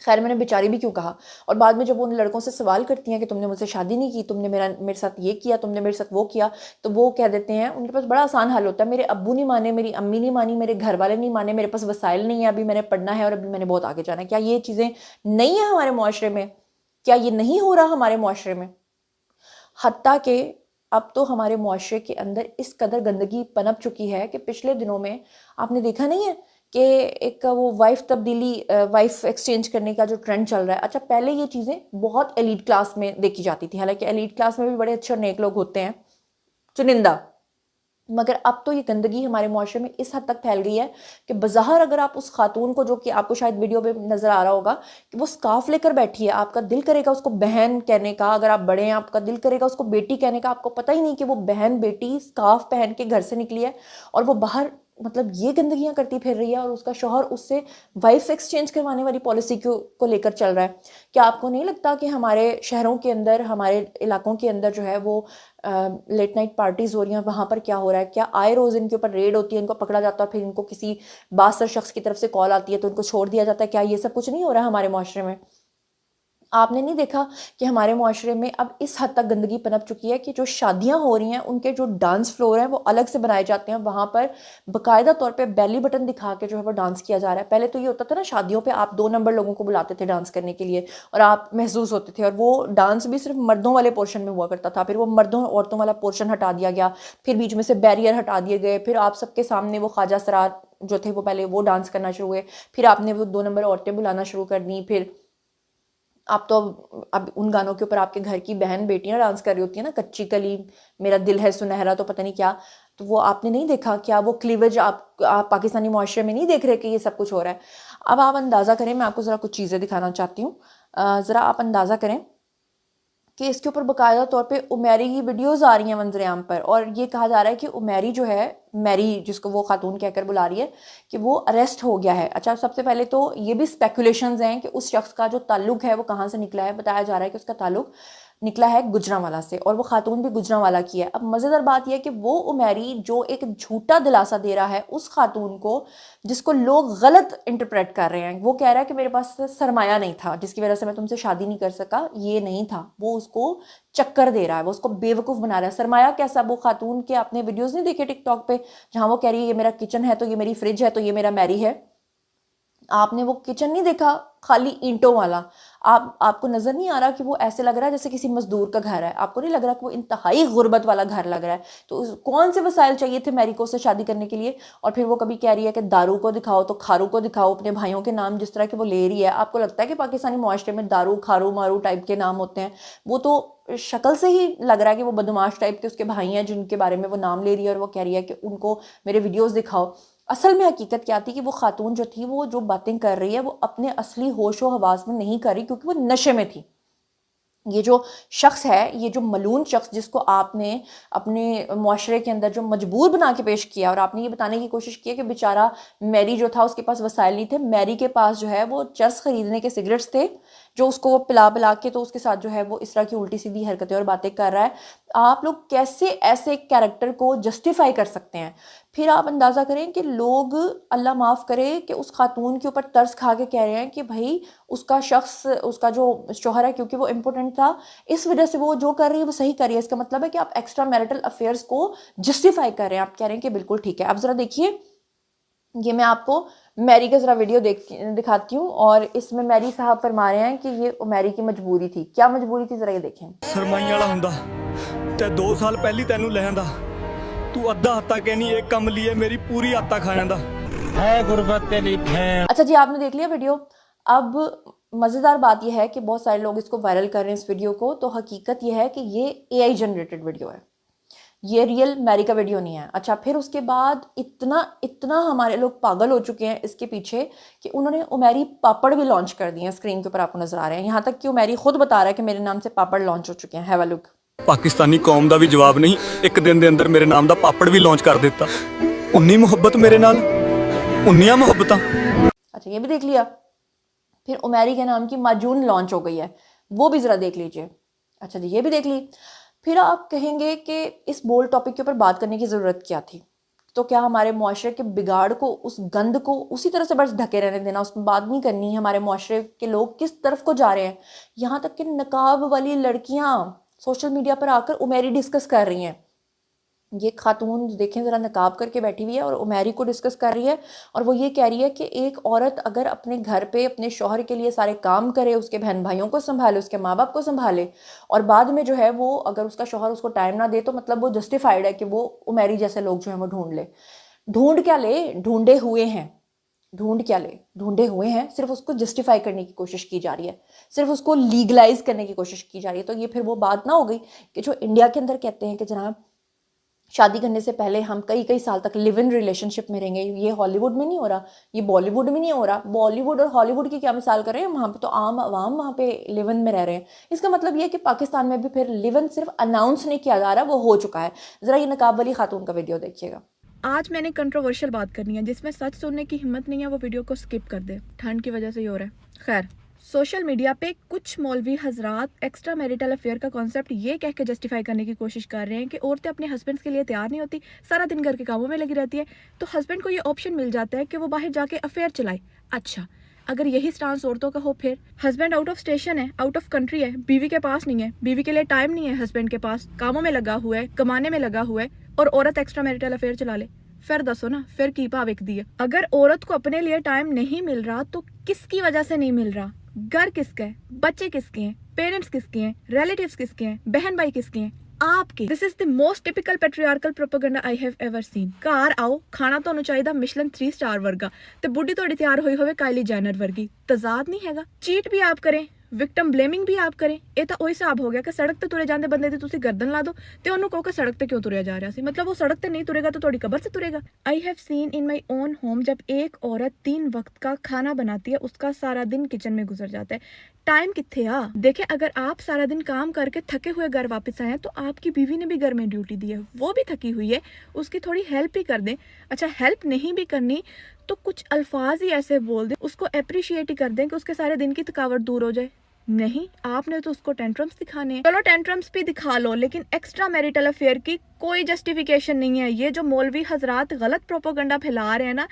خیر میں نے بیچاری بھی کیوں کہا. اور بعد میں جب وہ ان لڑکوں سے سوال کرتی ہیں کہ تم نے مجھ سے شادی نہیں کی، تم نے میرے ساتھ یہ کیا، تم نے میرے ساتھ وہ کیا، تو وہ کہہ دیتے ہیں، ان کے پاس بڑا آسان حل ہوتا ہے، میرے ابو نہیں مانے، میری امی نہیں مانی، میرے گھر والے نہیں مانے، میرے پاس وسائل نہیں ہے، ابھی میں نے پڑھنا ہے اور ابھی میں نے بہت آگے جانا ہے. کیا یہ چیزیں نہیں ہیں ہمارے معاشرے میں؟ کیا یہ نہیں ہو رہا ہمارے معاشرے میں؟ حتیٰ کہ اب تو ہمارے معاشرے کے اندر اس قدر گندگی پنپ چکی ہے کہ پچھلے دنوں میں آپ نے دیکھا نہیں ہے کہ ایک وہ وائف ایکسچینج کرنے کا جو ٹرینڈ چل رہا ہے. اچھا پہلے یہ چیزیں بہت ایلیٹ کلاس میں دیکھی جاتی تھی، حالانکہ ایلیٹ کلاس میں بھی بڑے اچھے اور نیک لوگ ہوتے ہیں، چنندہ، مگر اب تو یہ گندگی ہمارے معاشرے میں اس حد تک پھیل گئی ہے کہ بظاہر اگر آپ اس خاتون کو، جو کہ آپ کو شاید ویڈیو پہ نظر آ رہا ہوگا کہ وہ سکارف لے کر بیٹھی ہے، آپ کا دل کرے گا اس کو بہن کہنے کا، اگر آپ بڑے ہیں آپ کا دل کرے گا اس کو بیٹی کہنے کا، آپ کو پتہ ہی نہیں کہ وہ بہن بیٹی سکارف پہن کے گھر سے نکلی ہے اور وہ باہر مطلب یہ گندگیاں کرتی پھر رہی ہے، اور اس کا شوہر اس سے وائف ایکسچینج کروانے والی پالیسی کو لے کر چل رہا ہے. کیا آپ کو نہیں لگتا کہ ہمارے شہروں کے اندر، ہمارے علاقوں کے اندر جو ہے وہ لیٹ نائٹ پارٹیز ہو رہی ہیں، وہاں پر کیا ہو رہا ہے؟ کیا آئے روز ان کے اوپر ریڈ ہوتی ہے، ان کو پکڑا جاتا ہے، پھر ان کو کسی بااثر شخص کی طرف سے کال آتی ہے تو ان کو چھوڑ دیا جاتا ہے؟ کیا یہ سب کچھ نہیں ہو رہا ہے ہمارے معاشرے میں؟ آپ نے نہیں دیکھا کہ ہمارے معاشرے میں اب اس حد تک گندگی پنپ چکی ہے کہ جو شادیاں ہو رہی ہیں ان کے جو ڈانس فلور ہیں وہ الگ سے بنائے جاتے ہیں، وہاں پر باقاعدہ طور پہ بیلی بٹن دکھا کے جو ہے وہ ڈانس کیا جا رہا ہے. پہلے تو یہ ہوتا تھا نا، شادیوں پہ آپ 2 نمبر لوگوں کو بلاتے تھے ڈانس کرنے کے لیے اور آپ محظوظ ہوتے تھے، اور وہ ڈانس بھی صرف مردوں والے پورشن میں ہوا کرتا تھا، پھر وہ مردوں عورتوں والا پورشن ہٹا دیا گیا، پھر بیچ میں سے بیریئر ہٹا دیے گئے، پھر آپ سب کے سامنے وہ خواجہ سرار جو تھے وہ پہلے وہ ڈانس کرنا شروع ہوئے، پھر آپ نے وہ 2 نمبر عورتیں بلانا شروع کر دیں، پھر آپ تو اب ان گانوں کے اوپر آپ کے گھر کی بہن بیٹیاں ڈانس کر رہی ہوتی ہیں نا، کچی کلی میرا دل ہے سنہرا تو پتہ نہیں کیا. تو وہ آپ نے نہیں دیکھا؟ کیا وہ کلیویج آپ پاکستانی معاشرے میں نہیں دیکھ رہے کہ یہ سب کچھ ہو رہا ہے؟ اب آپ اندازہ کریں، میں آپ کو ذرا کچھ چیزیں دکھانا چاہتی ہوں، ذرا آپ اندازہ کریں کہ اس کے اوپر باقاعدہ طور پہ عمیری کی ویڈیوز آ رہی ہیں منظر عام پر، اور یہ کہا جا رہا ہے کہ عمیری جو ہے، میری جس کو وہ خاتون کہہ کر بلا رہی ہے، کہ وہ اریسٹ ہو گیا ہے. اچھا سب سے پہلے تو یہ بھی اسپیکولیشنز ہیں کہ اس شخص کا جو تعلق ہے وہ کہاں سے نکلا ہے. بتایا جا رہا ہے کہ اس کا تعلق نکلا ہے گجرانوالہ سے، اور وہ خاتون بھی گجرانوالہ کی ہے. اب مزیدار بات یہ ہے کہ وہ عمیری جو ایک جھوٹا دلاسا دے رہا ہے اس خاتون کو، جس کو لوگ غلط انٹرپریٹ کر رہے ہیں، وہ کہہ رہا ہے کہ میرے پاس سرمایہ نہیں تھا جس کی وجہ سے میں تم سے شادی نہیں کر سکا، یہ نہیں تھا، وہ اس کو چکر دے رہا ہے، وہ اس کو بیوقوف بنا رہا ہے. سرمایہ کیسا؟ وہ خاتون کے آپ نے ویڈیوز نہیں دیکھے ٹک ٹاک پہ جہاں وہ کہہ رہی ہے یہ میرا کچن ہے تو یہ میری فریج ہے تو یہ میرا میری ہے؟ آپ نے وہ کچن نہیں دیکھا خالی اینٹوں والا؟ آپ کو نظر نہیں آ رہا کہ وہ ایسے لگ رہا ہے جیسے کسی مزدور کا گھر ہے؟ آپ کو نہیں لگ رہا کہ وہ انتہائی غربت والا گھر لگ رہا ہے؟ تو کون سے وسائل چاہیے تھے میری کو سے شادی کرنے کے لیے؟ اور پھر وہ کبھی کہہ رہی ہے کہ دارو کو دکھاؤ تو کھارو کو دکھاؤ، اپنے بھائیوں کے نام جس طرح کہ وہ لے رہی ہے. آپ کو لگتا ہے کہ پاکستانی معاشرے میں دارو کھارو مارو ٹائپ کے نام ہوتے ہیں؟ وہ تو شکل سے ہی لگ رہا ہے کہ وہ بدماش ٹائپ کے اس کے بھائی ہیں جن کے بارے میں وہ نام لے رہی ہے، اور وہ کہہ رہی ہے کہ ان کو میرے ویڈیوز دکھاؤ. اصل میں حقیقت کیا تھی کہ وہ خاتون جو تھی، وہ جو باتیں کر رہی ہے وہ اپنے اصلی ہوش و حواس میں نہیں کر رہی، کیونکہ وہ نشے میں تھی. یہ جو شخص ہے، یہ جو ملون شخص جس کو آپ نے اپنے معاشرے کے اندر جو مجبور بنا کے پیش کیا، اور آپ نے یہ بتانے کی کوشش کی کہ بیچارہ میری جو تھا اس کے پاس وسائل نہیں تھے، میری کے پاس جو ہے وہ چرس خریدنے کے سگریٹس تھے جو اس کو وہ پلا کے تو اس کے ساتھ جو ہے وہ اس طرح کی الٹی سیدھی حرکتیں اور باتیں کر رہا ہے. آپ لوگ کیسے ایسے کیریکٹر کو جسٹیفائی کر سکتے ہیں؟ پھر آپ اندازہ کریں کہ لوگ، اللہ معاف کرے، کہ اس خاتون کے اوپر ترس کھا کے کہہ رہے ہیں کہ بھائی اس کا شخص، اس کا جو شوہر ہے کیونکہ وہ امپورٹنٹ تھا، اس وجہ سے وہ جو کر رہی ہے وہ صحیح کر رہی ہے. اس کا مطلب ہے کہ آپ ایکسٹرا میرٹل افیئرس کو جسٹیفائی کر رہے ہیں، آپ کہہ رہے ہیں کہ بالکل ٹھیک ہے. اب ذرا دیکھیے، یہ میں آپ کو میری کا ذرا ویڈیو دکھاتی ہوں، اور اس میں میری صاحب فرما رہے ہیں کہ یہ میری کی مجبوری تھی. کیا مجبوری تھی ذرا یہ دیکھیں. سرمائی والا ہوندا تے 2 سال پہلی تینوں لے آندا، تو ادھا ہتھا کہنی ایک کم لیے میری پوری ہتھا کھا جاندا ہے غربت تیری بھین. اچھا جی، آپ نے دیکھ لیا ویڈیو. اب مزیدار بات یہ ہے کہ بہت سارے لوگ اس کو وائرل کر رہے ہیں اس ویڈیو کو، تو حقیقت یہ ہے کہ یہ اے آئی جنریٹڈ ویڈیو ہے، یہ ریئل میری کا ویڈیو نہیں ہے. اچھا پھر اس کے بعد اتنا ہمارے لوگ پاگل ہو چکے ہیں اس کے پیچھے کہ انہوں نے عمیری پاپڑ بھی لانچ کر دیے ہیں. اسکرین کے اوپر آپ کو نظر آ رہے ہیں، یہاں تک کہ عمیری خود بتا رہا ہے کہ میرے نام سے پاپڑ لانچ ہو چکے ہیں. ہیو اے لک. پاکستانی قوم دا بھی جواب نہیں، ایک دن دے اندر میرے نام دا پاپڑ بھی لانچ کر دیتا. 19 محبت میرے نال، 19 محبتاں. اچھا یہ بھی دیکھ لیا. پھر عمیری کے نام کی معجون لانچ ہو گئی ہے، وہ بھی ذرا دیکھ لیجئے. اچھا جی یہ بھی دیکھ لی. پھر آپ کہیں گے کہ اس بولڈ ٹاپک کے اوپر بات کرنے کی ضرورت کیا تھی؟ تو کیا ہمارے معاشرے کے بگاڑ کو، اس گند کو اسی طرح سے بس ڈھکے رہنے دینا، اس میں بات نہیں کرنی ہے ہمارے معاشرے کے لوگ کس طرف کو جا رہے ہیں؟ یہاں تک کہ نقاب والی لڑکیاں سوشل میڈیا پر آ کر عمیری ڈسکس کر رہی ہیں. یہ خاتون دیکھیں ذرا نقاب کر کے بیٹھی ہوئی ہے اور عمیری کو ڈسکس کر رہی ہے، اور وہ یہ کہہ رہی ہے کہ ایک عورت اگر اپنے گھر پہ اپنے شوہر کے لیے سارے کام کرے، اس کے بہن بھائیوں کو سنبھالے، اس کے ماں باپ کو سنبھالے، اور بعد میں جو ہے وہ اگر اس کا شوہر اس کو ٹائم نہ دے تو مطلب وہ جسٹیفائیڈ ہے کہ وہ عمیری جیسے لوگ جو ہیں وہ ڈھونڈ لے. ڈھونڈ کیا لے؟ ڈھونڈے ہوئے ہیں. ڈھونڈ کیا لے؟ ڈھونڈے ہوئے ہیں. صرف اس کو جسٹیفائی کرنے کی کوشش کی جا رہی ہے، صرف اس کو لیگلائز کرنے کی کوشش کی جا رہی ہے. تو یہ پھر وہ بات نہ ہو گئی کہ جو انڈیا کے اندر کہتے ہیں کہ جناب شادی کرنے سے پہلے ہم کئی سال تک لیو ان ریلیشن شپ میں رہیں گے. یہ ہالی ووڈ میں نہیں ہو رہا، یہ بالی ووڈ میں نہیں ہو رہا. بالی ووڈ اور ہالی ووڈ کی کیا مثال کر رہے ہیں؟ وہاں پہ تو عام عوام وہاں پہ لیو ان میں رہ رہے ہیں. اس کا مطلب یہ کہ پاکستان میں بھی پھر لیو ان صرف اناؤنس نہیں کیا جا رہا، وہ ہو چکا ہے. ذرا یہ نقاب والی خاتون کا ویڈیو دیکھیے گا. آج میں نے کنٹروورشل بات کرنی ہے، جس میں سچ سننے کی ہمت نہیں ہے وہ ویڈیو کو سکپ کر دے. ٹھنڈ کی وجہ سے یہ ہو رہا ہے. خیر، سوشل میڈیا پہ کچھ مولوی حضرات ایکسٹرا میریٹل افیئر کا کانسیپٹ یہ کہہ کے جسٹیفائی کرنے کی کوشش کر رہے ہیں کہ عورتیں اپنے ہسبینڈس کے لیے تیار نہیں ہوتی، سارا دن گھر کے کاموں میں لگی رہتی ہے، تو ہسبینڈ کو یہ آپشن مل جاتا ہے کہ وہ باہر جا کے افیئر چلائے. اچھا، اگر یہی سٹانس عورتوں کا ہو، پھر ہسبینڈ آؤٹ آف اسٹیشن ہے، آؤٹ آف کنٹری ہے، بیوی کے پاس نہیں ہے، بیوی کے لیے ٹائم نہیں ہے، ہسبینڈ کے پاس کاموں میں لگا ہوا ہے، کمانے میں لگا ہوا ہے، اور عورت ایکسٹرا میریٹل افیئر چلا لے. پھر دسو نا، پھر کی پا وک دی ہے. اگر عورت کو اپنے لیے ٹائم نہیں مل رہا تو کس کی وجہ سے نہیں مل رہا؟ گھر کس کا ہے؟ بچے کس کے ہیں؟ پیرنٹس کس کے ہیں؟ ریلیٹیوز کس کے ہیں؟ بہن بھائی کس کے ہیں؟ آپ کے. This is the most typical patriarchal propaganda I have ever seen. گھر آؤ، کھانا تو چاہیے مشلن 3 سٹار ورگا، تے بڈھی تھوڑی تیار ہوئی ہوئے کائلی جینر ورگی. تضاد نہیں ہے گا. چیٹ بھی آپ کریں، وکٹم بلیمنگ بھی آپ کریں. یہ تو وہی حساب ہو گیا کہ سڑک تے ترے جاندے بندے دی تسی گردن لا دو تے انہوں کہو کہ سڑک تے کیوں تریا جا رہا سی. مطلب وہ سڑک تے نہیں ترے گا تو تھوڑی قبر سے ترے گا. I have seen in my own home جب ایک عورت 3 وقت کا کھانا بناتی ہے، اس کا سارا دن کچن میں گزر جاتا ہے. ٹائم کتنے آ دیکھیں، اگر آپ سارا دن کام کر کے تھکے ہوئے گھر واپس آئے ہیں تو آپ کی بیوی نے بھی گھر میں ڈیوٹی دی ہے، وہ بھی تھکی ہوئی ہے، اس کی تھوڑی ہیلپ ہی کر دیں. اچھا، ہیلپ نہیں بھی کرنی تو کچھ الفاظ ہی ایسے بول دیں، اس کو اپریشیٹ ہی کر دیں کہ اس کے سارے دن کی تھکاوٹ دور ہو جائے. نہیں، آپ نے تو اس کو ٹینٹرمز دکھانے ہیں. چلو ٹینٹرمز بھی دکھا لو، لیکن ایکسٹرا میریٹل افیئر کی کوئی جسٹیفیکیشن نہیں ہے. یہ جو مولوی حضرات غلط پروپیگنڈا پھیلا رہے ہیں نا،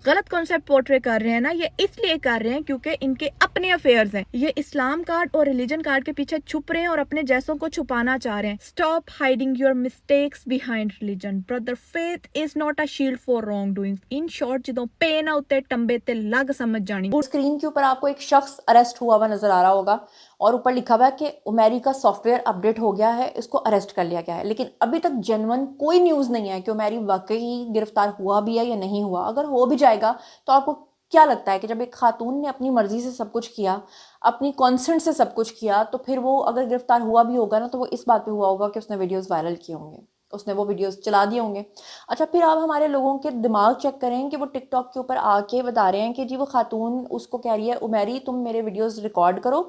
غلط کانسیپٹ پورٹرے کر رہے ہیں نا، یہ اس لیے کر رہے ہیں کیونکہ ان کے اپنے افیئرز ہیں. یہ اسلام کارڈ اور ریلیجن کارڈ کے پیچھے چھپ رہے ہیں اور اپنے جیسوں کو چھپانا چاہ رہے ہیں. Stop hiding your mistakes behind religion Brother. Faith is not a shield for wrong doing. In short, جدوں پین اوتے ٹمبے تے لگ سمجھ جانی. اسکرین کے اوپر آپ کو ایک شخص اریسٹ ہوا ہوا نظر آ رہا ہوگا اور اوپر لکھا ہوا ہے کہ امیری کا سافٹ ویئر اپڈیٹ ہو گیا ہے، اس کو اریسٹ کر لیا گیا ہے. لیکن ابھی تک جینون کوئی نیوز نہیں ہے کہ امیری واقعی گرفتار ہوا بھی ہے یا نہیں ہوا. اگر ہو بھی جائے گا تو آپ کو کیا لگتا ہے کہ جب ایک خاتون نے اپنی مرضی سے سب کچھ کیا، اپنی کانسنٹ سے سب کچھ کیا، تو پھر وہ اگر گرفتار ہوا بھی ہوگا نا تو وہ اس بات پہ ہوا ہوگا کہ اس نے ویڈیوز وائرل کیے ہوں گے، اس نے وہ ویڈیوز چلا دیے ہوں گے. اچھا، پھر آپ ہمارے لوگوں کے دماغ چیک کریں کہ وہ ٹک ٹاک کے اوپر آ کے بتا رہے ہیں کہ جی وہ خاتون اس کو کہہ رہی ہے عمیری تم میرے ویڈیوز ریکارڈ کرو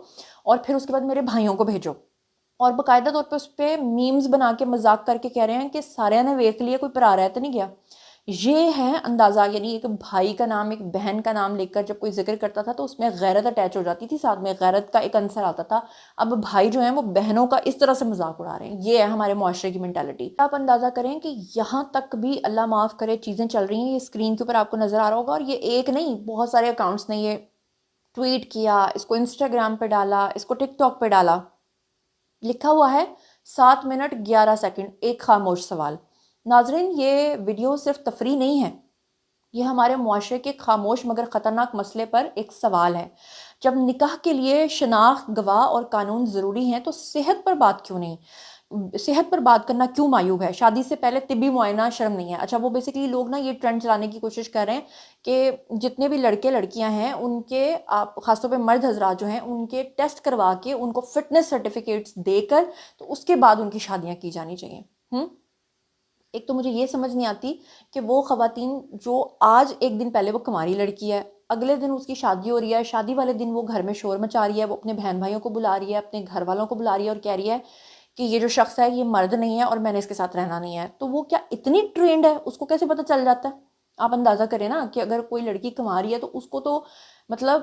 اور پھر اس کے بعد میرے بھائیوں کو بھیجو، اور باقاعدہ طور پہ اس پہ میمز بنا کے مذاق کر کے کہہ رہے ہیں کہ سارے نے ویکھ لیا، کوئی پرا رہ تو نہیں گیا. یہ ہے اندازہ. یعنی ایک بھائی کا نام، ایک بہن کا نام لے کر جب کوئی ذکر کرتا تھا تو اس میں غیرت اٹیچ ہو جاتی تھی، ساتھ میں غیرت کا ایک عنصر آتا تھا. اب بھائی جو ہیں وہ بہنوں کا اس طرح سے مذاق اڑا رہے ہیں. یہ ہے ہمارے معاشرے کی مینٹالٹی. آپ اندازہ کریں کہ یہاں تک بھی اللہ معاف کرے چیزیں چل رہی ہیں. یہ اسکرین کے اوپر آپ کو نظر آ رہا ہوگا، اور یہ ایک نہیں، بہت سارے اکاؤنٹس نے یہ ٹویٹ کیا، اس کو انسٹاگرام پہ ڈالا، اس کو ٹک ٹاک پہ ڈالا. لکھا ہوا ہے 7 منٹ 11 سیکنڈ ایک خاموش سوال. ناظرین، یہ ویڈیو صرف تفریح نہیں ہے، یہ ہمارے معاشرے کے خاموش مگر خطرناک مسئلے پر ایک سوال ہے. جب نکاح کے لیے شناخت، گواہ اور قانون ضروری ہیں تو صحت پر بات کیوں نہیں؟ صحت پر بات کرنا کیوں معیوب ہے؟ شادی سے پہلے طبی معائنہ شرم نہیں ہے. اچھا، وہ بیسیکلی لوگ نا یہ ٹرینڈ چلانے کی کوشش کر رہے ہیں کہ جتنے بھی لڑکے لڑکیاں ہیں ان کے، آپ خاص طور پہ مرد حضرات جو ہیں، ان کے ٹیسٹ کروا کے ان کو فٹنس سرٹیفکیٹس دے کر تو اس کے بعد ان کی شادیاں کی جانی چاہیے. ایک تو مجھے یہ سمجھ نہیں آتی کہ وہ خواتین جو آج ایک دن پہلے وہ کماری لڑکی ہے، اگلے دن اس کی شادی ہو رہی ہے، شادی والے دن وہ گھر میں شور مچا رہی ہے، وہ اپنے بہن بھائیوں کو بلا رہی ہے، اپنے گھر والوں کو بلا رہی ہے اور کہہ رہی ہے کہ یہ جو شخص ہے یہ مرد نہیں ہے اور میں نے اس کے ساتھ رہنا نہیں ہے. تو وہ کیا اتنی ٹرینڈ ہے؟ اس کو کیسے پتہ چل جاتا ہے؟ آپ اندازہ کریں نا کہ اگر کوئی لڑکی کما رہی ہے تو اس کو تو مطلب